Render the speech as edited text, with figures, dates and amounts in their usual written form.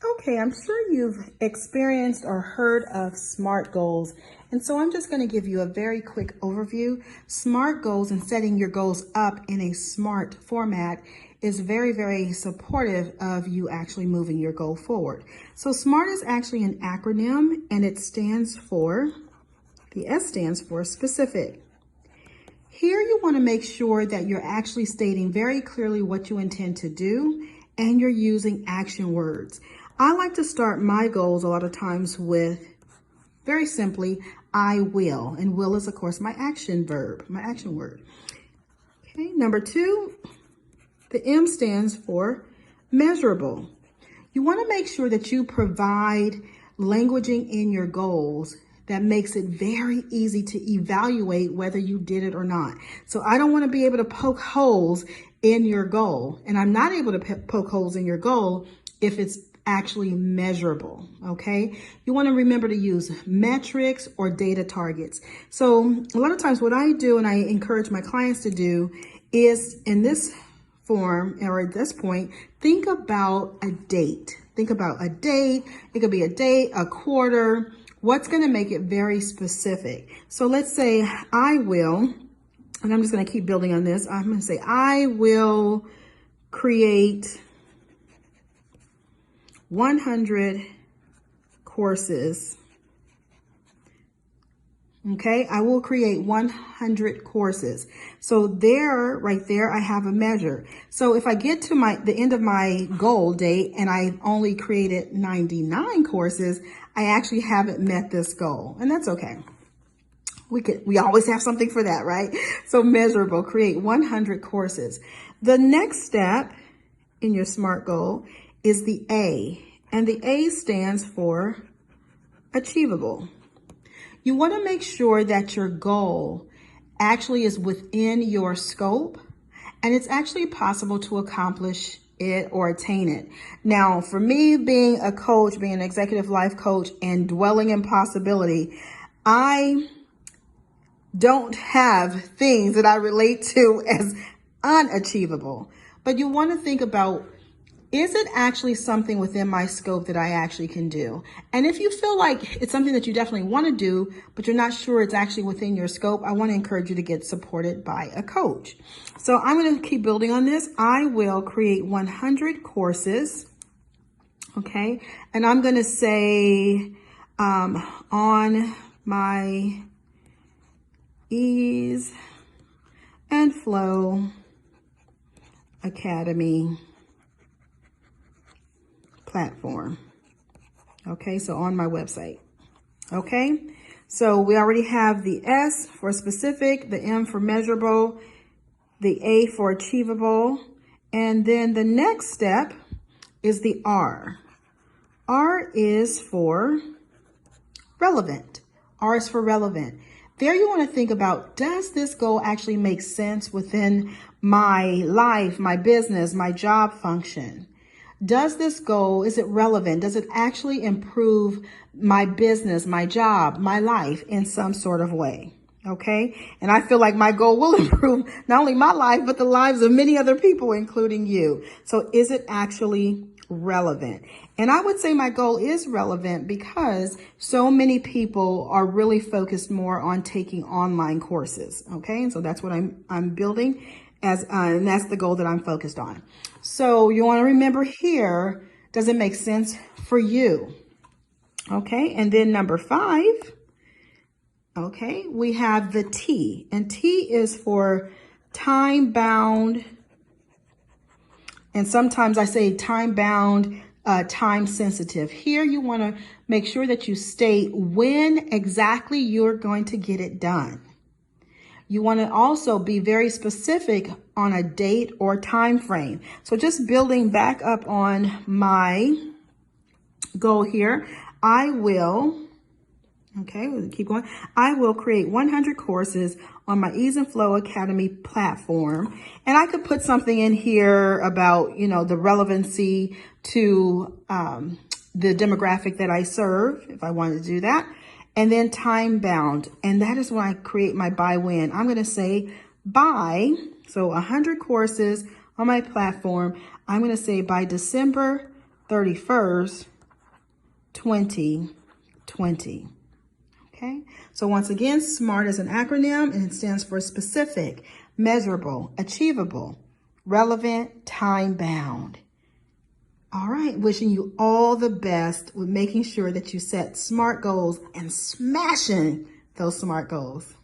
Okay, I'm sure you've experienced or heard of SMART goals. And so I'm just going to give you a very quick overview. SMART goals and setting your goals up in a SMART format is very, very supportive of you actually moving your goal forward. So SMART is actually an acronym, and it stands for, the S stands for specific. Here you want to make sure that you're actually stating very clearly what you intend to do, and you're using action words. I like to start my goals a lot of times with, very simply, I will. And will is, of course, my action verb, my action word. Okay, number 2, the M stands for measurable. You want to make sure that you provide languaging in your goals that makes it very easy to evaluate whether you did it or not. So I don't want to be able to poke holes in your goal. And I'm not able to poke holes in your goal if it's actually measurable, okay? You want to remember to use metrics or data targets. So a lot of times what I do, and I encourage my clients to do, is in this form, or at this point, think about a date. Think about a date. It could be a date, a quarter. What's going to make it very specific? So let's say I will, and I'm just going to keep building on this. I'm going to say I will create 100 courses. Okay, I will create 100 courses. So there, right there, I have a measure. So if I get to the end of my goal date and I only created 99 courses, I actually haven't met this goal, and that's okay. We always have something for that, right? So measurable, create 100 courses. The next step in your SMART goal is the A, and the A stands for achievable. You want to make sure that your goal actually is within your scope, and it's actually possible to accomplish it or attain it. Now, for me, being a coach, being an executive life coach and dwelling in possibility, I don't have things that I relate to as unachievable. But you want to think about, is it actually something within my scope that I actually can do? And if you feel like it's something that you definitely want to do, but you're not sure it's actually within your scope, I want to encourage you to get supported by a coach. So I'm going to keep building on this. I will create 100 courses. Okay. And I'm going to say, on my Ease and Flow Academy platform. Okay, so on my website. Okay, so we already have the S for specific, the M for measurable, the A for achievable, and then the next step is the R. R is for relevant. R is for relevant. There you want to think about, does this goal actually make sense within my life, my business, my job function? Does this goal, is it relevant? Does it actually improve my business, my job, my life in some sort of way? Okay. And I feel like my goal will improve not only my life, but the lives of many other people, including you. So is it actually relevant? And I would say my goal is relevant because so many people are really focused more on taking online courses. Okay. And so that's what I'm building as, and that's the goal that I'm focused on. So you want to remember here, does it make sense for you? Okay. And then number 5, okay, we have the T, and T is for time bound. And sometimes I say time bound, time sensitive. Here you want to make sure that you state when exactly you're going to get it done. You want to also be very specific on a date or time frame. So just building back up on my goal here, I will, okay, we'll keep going. I will create 100 courses on my Ease and Flow Academy platform. And I could put something in here about, you know, the relevancy to the demographic that I serve, if I wanted to do that. And then time bound. And that is when I create my by when. I'm going to say by, so 100 courses on my platform. I'm going to say by December 31st, 2020. Okay, so once again, SMART is an acronym and it stands for specific, measurable, achievable, relevant, time-bound. All right, wishing you all the best with making sure that you set SMART goals and smashing those SMART goals.